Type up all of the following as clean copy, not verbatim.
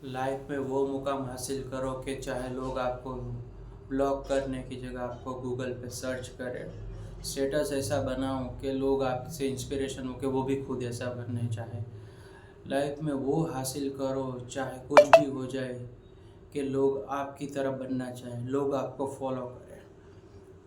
Life में वो मुकाम हासिल करो कि चाहे लोग आपको ब्लॉक करने की जगह आपको गूगल पे सर्च करें। स्टेटस ऐसा बनाओ कि लोग आपसे इंस्पिरेशन हो कि वो भी खुद ऐसा बनने चाहे। लाइफ में वो हासिल करो चाहे कुछ भी हो जाए कि लोग आपकी तरह बनना चाहें, लोग आपको फॉलो करें।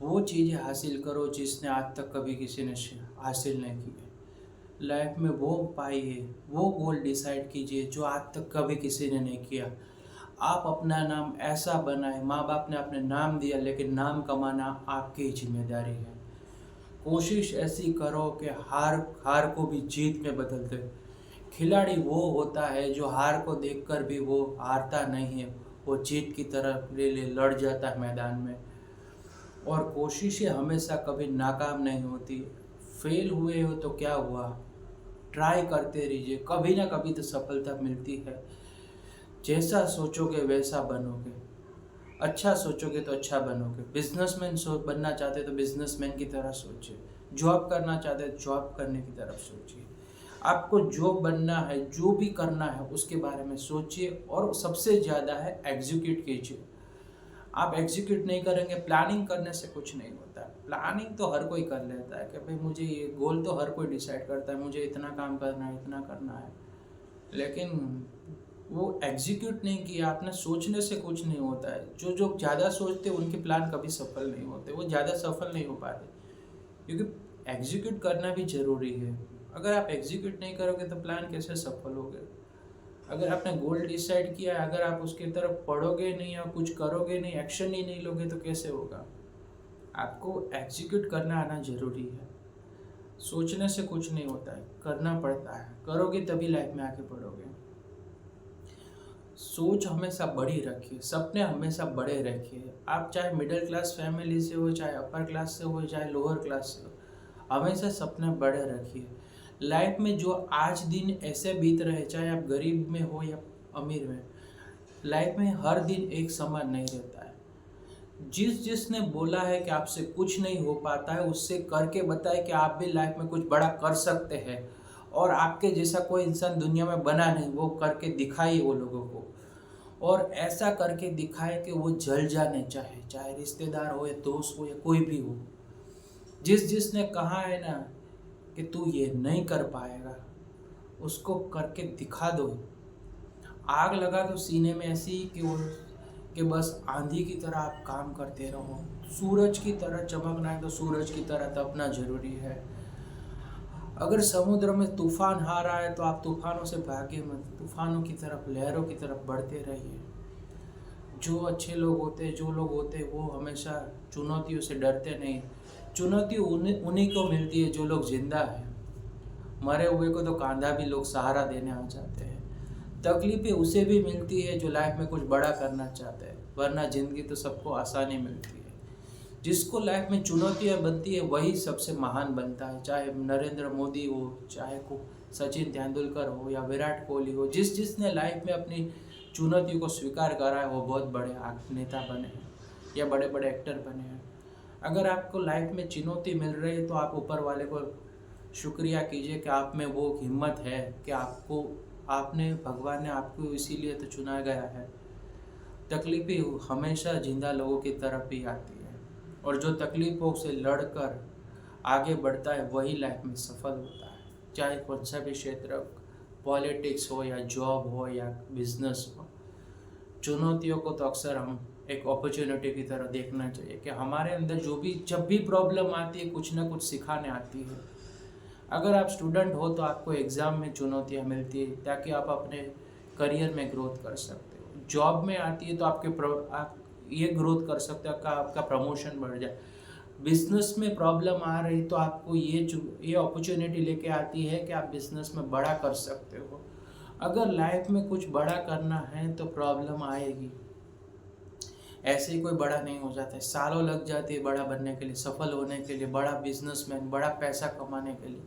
वो चीज़ें हासिल करो जिसने आज तक कभी किसी ने हासिल नहीं की है। लाइफ में वो पाइए, वो गोल डिसाइड कीजिए जो आज तक कभी किसी ने नहीं किया। आप अपना नाम ऐसा बनाए, माँ बाप ने आपने नाम दिया लेकिन नाम कमाना आपकी जिम्मेदारी है। कोशिश ऐसी करो कि हार हार को भी जीत में बदल दे। खिलाड़ी वो होता है जो हार को देखकर भी वो हारता नहीं है, वो जीत की तरफ ले लड़ जाता है मैदान में। और कोशिशें हमेशा कभी नाकाम नहीं होती। फेल हुए हो तो क्या हुआ, ट्राई करते रहिए, कभी ना कभी तो सफलता मिलती है। जैसा सोचोगे वैसा बनोगे, अच्छा सोचोगे तो अच्छा बनोगे। बिजनेसमैन बनना चाहते तो बिजनेसमैन की तरह सोचिए, जॉब करना चाहते तो जॉब करने की तरफ सोचिए। आपको जो बनना है, जो भी करना है उसके बारे में सोचिए और सबसे ज़्यादा है एग्जीक्यूट कीजिए। आप एग्जीक्यूट नहीं करेंगे, प्लानिंग करने से कुछ नहीं होता है। प्लानिंग तो हर कोई कर लेता है कि भाई मुझे ये गोल तो हर कोई डिसाइड करता है, मुझे इतना काम करना है, इतना करना है, लेकिन वो एग्जीक्यूट नहीं किया आपने। सोचने से कुछ नहीं होता है। जो जो ज़्यादा सोचते हैं उनके प्लान कभी सफल नहीं होते, वो ज़्यादा सफल नहीं हो पाते, क्योंकि एग्जीक्यूट करना भी ज़रूरी है। अगर आप एग्जीक्यूट नहीं करोगे तो प्लान कैसे सफल होगे। अगर आपने गोल डिसाइड किया है, अगर आप उसकी तरफ पढ़ोगे नहीं या कुछ करोगे नहीं, एक्शन ही नहीं लोगे तो कैसे होगा। आपको एग्जीक्यूट करना आना ज़रूरी है। सोचने से कुछ नहीं होता है, करना पड़ता है। करोगे तभी लाइफ में आगे बढ़ोगे। सोच हमेशा बड़ी रखिए, सपने हमेशा बड़े रखिए। आप चाहे मिडिल क्लास फैमिली से हो, चाहे अपर क्लास से हो, चाहे लोअर क्लास से हो, हमेशा सपने बड़े रखिए। लाइफ में जो आज दिन ऐसे बीत रहे, चाहे आप गरीब में हो या अमीर में, लाइफ में हर दिन एक समान नहीं रहता है। जिसने बोला है कि आपसे कुछ नहीं हो पाता है, उससे करके बताए कि आप भी लाइफ में कुछ बड़ा कर सकते हैं। और आपके जैसा कोई इंसान दुनिया में बना नहीं, वो करके दिखाइए वो लोगों को। और ऐसा करके दिखाए कि वो जल जाने चाहे, चाहे रिश्तेदार हो या दोस्त हो या कोई भी हो। जिसने कहा है ना कि तू ये नहीं कर पाएगा, उसको करके दिखा दो। आग लगा दो सीने में ऐसी कि बस आंधी की तरह आप काम करते रहो। सूरज की तरह चमकना है तो सूरज की तरह तपना जरूरी है। अगर समुद्र में तूफान आ रहा है तो आप तूफानों से भागे मत, तूफानों की तरफ, लहरों की तरफ बढ़ते रहिए। जो अच्छे लोग होते हैं, जो लोग होते हैं, वो हमेशा चुनौतियों से डरते नहीं। चुनौती उन्हीं को मिलती है जो लोग जिंदा हैं। मरे हुए को तो कांधा भी लोग सहारा देने आ जाते हैं। तकलीफें उसे भी मिलती है जो लाइफ में कुछ बड़ा करना चाहते हैं, वरना ज़िंदगी तो सबको आसानी मिलती है। जिसको लाइफ में चुनौतियाँ बनती है वही सबसे महान बनता है। चाहे नरेंद्र मोदी हो, चाहे को सचिन तेंदुलकर हो या विराट कोहली हो, जिसने लाइफ में अपनी चुनौतियों को स्वीकार करा है वो बहुत बड़े नेता बने हैं या बड़े बड़े एक्टर बने हैं। अगर आपको लाइफ में चुनौती मिल रही है तो आप ऊपर वाले को शुक्रिया कीजिए कि आप में वो हिम्मत है कि भगवान ने आपको इसीलिए तो चुना गया है। तकलीफें हमेशा जिंदा लोगों की तरफ ही आती है, और जो तकलीफ़ों से लड़कर आगे बढ़ता है वही लाइफ में सफल होता है। चाहे कौन सा भी क्षेत्र, पॉलिटिक्स हो या जॉब हो या बिजनेस हो, चुनौतियों को तो अक्सर हम एक अपॉर्चुनिटी की तरह देखना चाहिए कि हमारे अंदर जब भी प्रॉब्लम आती है कुछ ना कुछ सिखाने आती है। अगर आप स्टूडेंट हो तो आपको एग्ज़ाम में चुनौतियाँ मिलती है ताकि आप अपने करियर में ग्रोथ कर सकते हो। जॉब में आती है तो आप ये ग्रोथ कर सकते हो, आपका प्रमोशन बढ़ जाए। बिजनेस में प्रॉब्लम आ रही तो आपको ये अपॉर्चुनिटी लेके आती है कि आप बिजनेस में बड़ा कर सकते हो। अगर लाइफ में कुछ बड़ा करना है तो प्रॉब्लम आएगी, ऐसे ही कोई बड़ा नहीं हो जाता है। सालों लग जाती है बड़ा बनने के लिए, सफल होने के लिए, बड़ा बिजनेसमैन, बड़ा पैसा कमाने के लिए।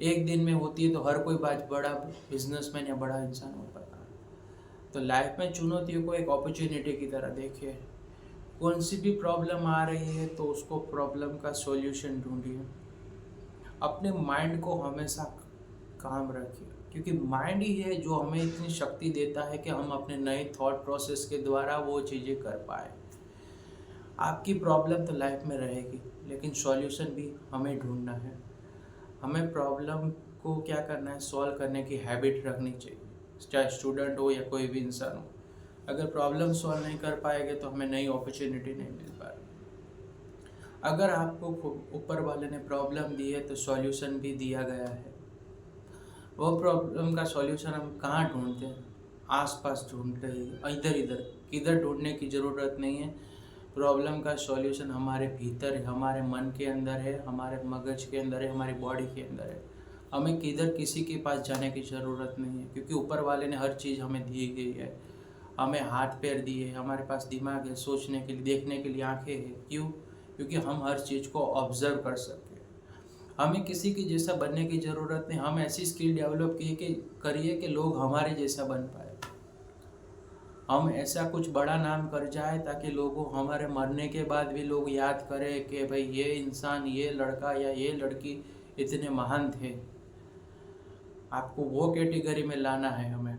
एक दिन में होती है तो हर कोई बात बड़ा बिजनेसमैन या बड़ा इंसान हो पाता है। तो लाइफ में चुनौतियों को एक अपॉर्चुनिटी की तरह देखिए। कौन सी भी प्रॉब्लम आ रही है तो उसको प्रॉब्लम का सॉल्यूशन ढूंढिए। अपने माइंड को हमेशा काम रखिए क्योंकि माइंड ही है जो हमें इतनी शक्ति देता है कि हम अपने नए थॉट प्रोसेस के द्वारा वो चीज़ें कर पाए। आपकी प्रॉब्लम तो लाइफ में रहेगी, लेकिन सॉल्यूशन भी हमें ढूंढना है। हमें प्रॉब्लम को क्या करना है, सॉल्व करने की हैबिट रखनी चाहिए, चाहे स्टूडेंट हो या कोई भी इंसान हो। अगर प्रॉब्लम सॉल्व नहीं कर पाएंगे तो हमें नई अपॉर्चुनिटी नहीं मिल पाएगी। अगर आपको ऊपर वाले ने प्रॉब्लम दी है तो सॉल्यूशन भी दिया गया है। वो प्रॉब्लम का सॉल्यूशन हम कहाँ ढूंढते हैं, आसपास ढूंढते हैं, इधर इधर किधर ढूंढने की ज़रूरत नहीं है। प्रॉब्लम का सॉल्यूशन हमारे भीतर है, हमारे मन के अंदर है, हमारे मगज के अंदर है, हमारी बॉडी के अंदर है। हमें किधर किसी के पास जाने की ज़रूरत नहीं है, क्योंकि ऊपर वाले ने हर चीज़ हमें दी गई है। हमें हाथ पैर दिए, हमारे पास दिमाग है, सोचने के लिए, देखने के लिए आंखें हैं। क्यों? क्योंकि हम हर चीज़ को ऑब्जर्व कर सकें। हमें किसी के जैसा बनने की ज़रूरत नहीं। हम ऐसी स्किल डेवलप करिए कि लोग हमारे जैसा बन पाए। हम ऐसा कुछ बड़ा नाम कर जाए ताकि लोगों हमारे मरने के बाद भी लोग याद करें कि भाई ये इंसान, ये लड़का या ये लड़की इतने महान थे। आपको वो कैटेगरी में लाना है। हमें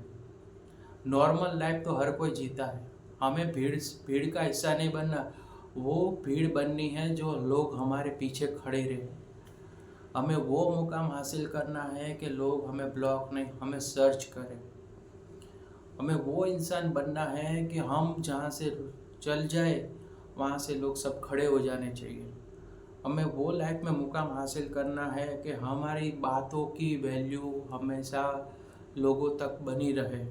नॉर्मल लाइफ तो हर कोई जीता है, हमें भीड़ का हिस्सा नहीं बनना। वो भीड़ बननी है जो लोग हमारे पीछे खड़े रहे। हमें वो मुकाम हासिल करना है कि लोग हमें ब्लॉक नहीं, हमें सर्च करें। हमें वो इंसान बनना है कि हम जहाँ से चल जाए वहाँ से लोग सब खड़े हो जाने चाहिए। हमें वो लाइफ में मुकाम हासिल करना है कि हमारी बातों की वैल्यू हमेशा लोगों तक बनी रहे।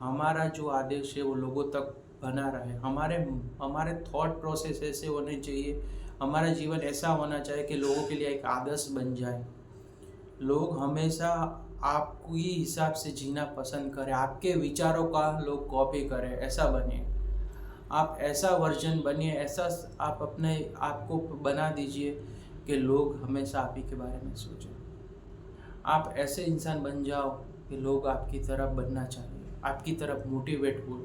हमारा जो आदेश है वो लोगों तक बना रहे। हमारे थॉट प्रोसेस ऐसे होने चाहिए, हमारा जीवन ऐसा होना चाहिए कि लोगों के लिए एक आदर्श बन जाए। लोग हमेशा आपके हिसाब से जीना पसंद करें, आपके विचारों का लोग कॉपी करें, ऐसा बनिए। आप ऐसा वर्जन बनिए, ऐसा आप अपने आप को बना दीजिए कि लोग हमेशा आप ही के बारे में सोचें। आप ऐसे इंसान बन जाओ कि लोग आपकी तरफ बनना चाहिए, आपकी तरफ मोटिवेट हो।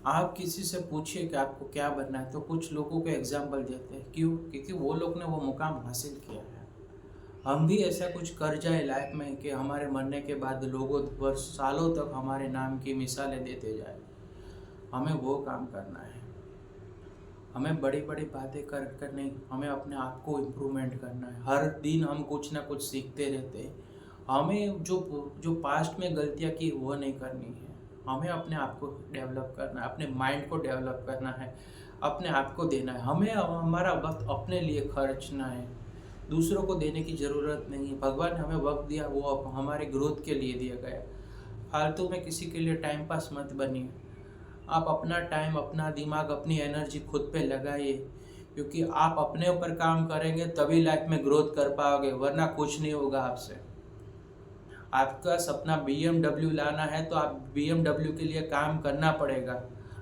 आप किसी से पूछिए कि आपको क्या बनना है, तो कुछ लोगों के एग्जाम्पल देते हैं। क्यों? क्योंकि वो लोग ने वो मुकाम हासिल किया है। हम भी ऐसा कुछ कर जाए लाइफ में कि हमारे मरने के बाद लोगों वर्ष सालों तक हमारे नाम की मिसालें देते जाए। हमें वो काम करना है। हमें बड़ी बड़ी बातें कर कर नहीं, हमें अपने आप को इम्प्रूवमेंट करना है। हर दिन हम कुछ ना कुछ सीखते रहते हैं। हमें जो पास्ट में गलतियाँ की वो नहीं करनी है। हमें अपने आप को डेवलप करना है, अपने माइंड को डेवलप करना है, अपने आप को देना है। हमें हमारा वक्त अपने लिए खर्चना है, दूसरों को देने की ज़रूरत नहीं है। भगवान ने हमें वक्त दिया, वो हमारे ग्रोथ के लिए दिया गया। फालतू में किसी के लिए टाइम पास मत बनिए। आप अपना टाइम, अपना दिमाग, अपनी एनर्जी खुद पे लगाइए, क्योंकि आप अपने ऊपर काम करेंगे तभी लाइफ में ग्रोथ कर पाओगे, वरना कुछ नहीं होगा आपसे। आपका सपना BMW लाना है तो आप BMW के लिए काम करना पड़ेगा।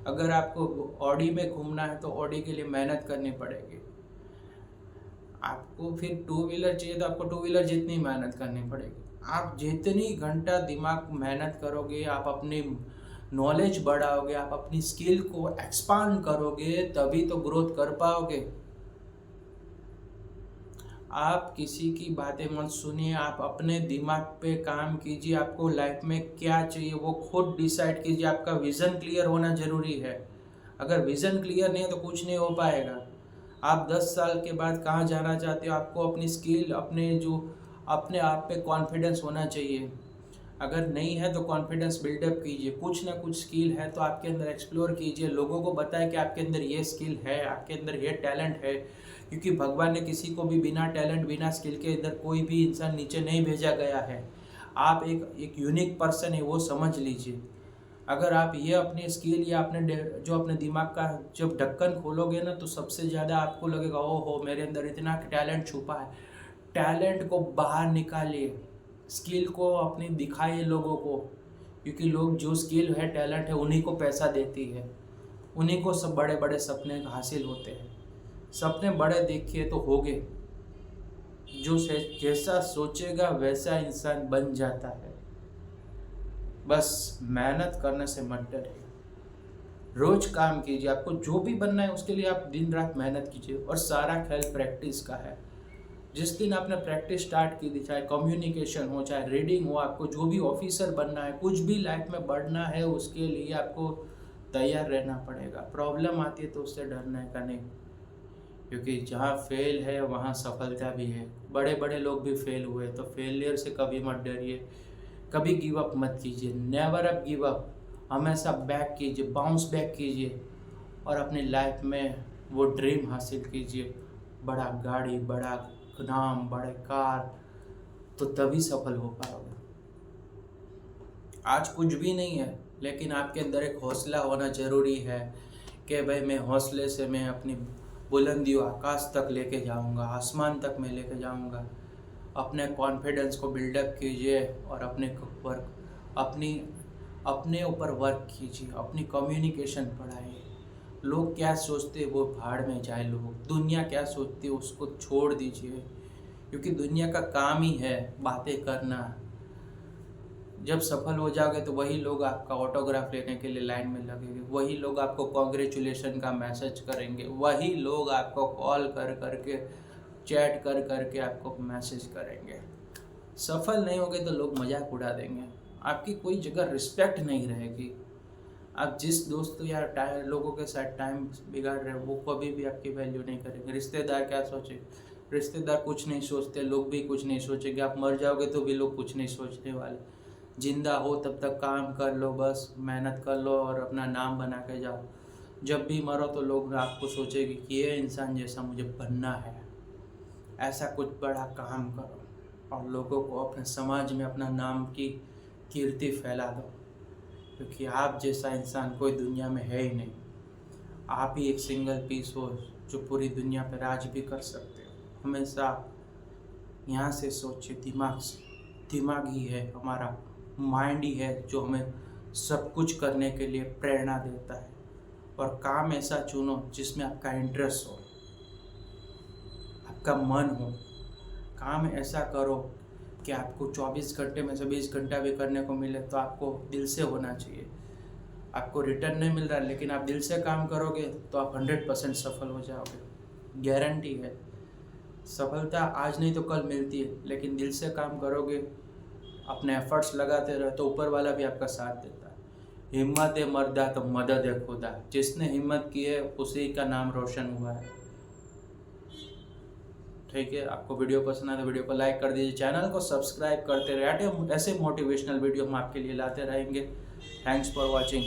अगर आपको ऑडी में घूमना है तो ऑडी के लिए मेहनत करनी पड़ेगी। आपको फिर 2 व्हीलर चाहिए तो आपको 2 व्हीलर जितनी मेहनत करनी पड़ेगी। आप जितनी घंटा दिमाग मेहनत करोगे, आप अपनी नॉलेज बढ़ाओगे, आप अपनी स्किल को एक्सपांड करोगे, तभी तो ग्रोथ कर पाओगे। आप किसी की बातें मत सुनिए, आप अपने दिमाग पे काम कीजिए। आपको लाइफ में क्या चाहिए वो खुद डिसाइड कीजिए। आपका विज़न क्लियर होना ज़रूरी है। अगर विज़न क्लियर नहीं है तो कुछ नहीं हो पाएगा। आप 10 साल के बाद कहाँ जाना चाहते हो, आपको अपनी स्किल, अपने आप पे कॉन्फिडेंस होना चाहिए। अगर नहीं है तो कॉन्फिडेंस बिल्डअप कीजिए। कुछ ना कुछ स्किल है तो आपके अंदर एक्सप्लोर कीजिए। लोगों को बताएं कि आपके अंदर ये स्किल है, आपके अंदर ये टैलेंट है, क्योंकि भगवान ने किसी को भी बिना टैलेंट, बिना स्किल के इधर कोई भी इंसान नीचे नहीं भेजा गया है। आप एक यूनिक पर्सन है, वो समझ लीजिए। अगर आप ये अपनी स्किल या अपने दिमाग का जब ढक्कन खोलोगे ना, तो सबसे ज़्यादा आपको लगेगा ओहो मेरे अंदर इतना टैलेंट छुपा है। टैलेंट को बाहर निकालिए, स्किल को अपनी दिखाइए लोगों को, क्योंकि लोग जो स्किल है, टैलेंट है, उन्हीं को पैसा देती है, उन्हीं को सब बड़े बड़े सपने हासिल होते हैं। सपने बड़े देखिए तो होगे। जो जैसा सोचेगा वैसा इंसान बन जाता है। बस मेहनत करने से मत डरिए, रोज काम कीजिए। आपको जो भी बनना है उसके लिए आप दिन रात मेहनत कीजिए, और सारा खेल प्रैक्टिस का है। जिस दिन आपने प्रैक्टिस स्टार्ट की थी, चाहे कम्युनिकेशन हो, चाहे रीडिंग हो, आपको जो भी ऑफिसर बनना है, कुछ भी लाइफ में बढ़ना है, उसके लिए आपको तैयार रहना पड़ेगा। प्रॉब्लम आती है तो उससे डरने का नहीं, क्योंकि जहाँ फेल है वहाँ सफलता भी है। बड़े बड़े लोग भी फेल हुए, तो फेलियर से कभी मत डरिए, कभी गिव अप मत कीजिए, नेवर अप गिव अप। हमेशा बैक कीजिए, बाउंस बैक कीजिए और अपनी लाइफ में वो ड्रीम हासिल कीजिए, बड़ा गाड़ी, बड़ा नाम, बड़े कार, तो तभी सफल हो पाओगे। आज कुछ भी नहीं है, लेकिन आपके अंदर एक हौसला होना ज़रूरी है कि भाई मैं हौसले से मैं अपनी बुलंदियों आकाश तक लेके जाऊंगा, आसमान तक मैं लेके जाऊंगा। अपने कॉन्फिडेंस को बिल्डअप कीजिए और अपने ऊपर वर्क कीजिए, अपनी कम्युनिकेशन बढ़ाइए। लोग क्या सोचते हैं वो भाड़ में जाए, लोग दुनिया क्या सोचती है उसको छोड़ दीजिए, क्योंकि दुनिया का काम ही है बातें करना। जब सफल हो जाओगे तो वही लोग आपका ऑटोग्राफ लेने के लिए लाइन में लगेंगे, वही लोग आपको कॉन्ग्रेचुलेशन का मैसेज करेंगे, वही लोग आपको कॉल कर करके, चैट कर करके आपको मैसेज करेंगे। सफल नहीं होगे तो लोग मजाक उड़ा देंगे, आपकी कोई जगह रिस्पेक्ट नहीं रहेगी। आप जिस दोस्त या लोगों के साथ टाइम बिगाड़ रहे हो वो कभी भी आपकी वैल्यू नहीं करेंगे। रिश्तेदार क्या सोचे, रिश्तेदार कुछ नहीं सोचते, लोग भी कुछ नहीं सोचेंगे। आप मर जाओगे तो भी लोग कुछ नहीं सोचने वाले। जिंदा हो तब तक काम कर लो, बस मेहनत कर लो और अपना नाम बना के जाओ। जब भी मरो तो लोग आपको सोचेंगे कि ये इंसान जैसा मुझे बनना है, ऐसा कुछ बड़ा काम करो और लोगों को अपने समाज में अपना नाम की कीर्ति फैला दो, क्योंकि आप जैसा इंसान कोई दुनिया में है ही नहीं। आप ही एक सिंगल पीस हो जो पूरी दुनिया पर राज भी कर सकते हो। हमेशा यहाँ से सोचिए, दिमाग से। दिमाग ही है हमारा, माइंड ही है जो हमें सब कुछ करने के लिए प्रेरणा देता है। और काम ऐसा चुनो जिसमें आपका इंटरेस्ट हो, आपका मन हो। काम ऐसा करो कि आपको 24 घंटे में से 20 घंटा भी करने को मिले तो आपको दिल से होना चाहिए। आपको रिटर्न नहीं मिल रहा है लेकिन आप दिल से काम करोगे तो आप 100% सफल हो जाओगे, गारंटी है। सफलता आज नहीं तो कल मिलती है, लेकिन दिल से काम करोगे, अपने एफर्ट्स लगाते रहो तो ऊपर वाला भी आपका साथ देता है। हिम्मत है मर्दा तो मदद है खुदा। जिसने हिम्मत की है उसी का नाम रोशन हुआ है। ठीक है, आपको वीडियो पसंद आए तो वीडियो को लाइक कर दीजिए, चैनल को सब्सक्राइब करते रहे। ऐसे मोटिवेशनल वीडियो हम आपके लिए लाते रहेंगे। Thanks for watching.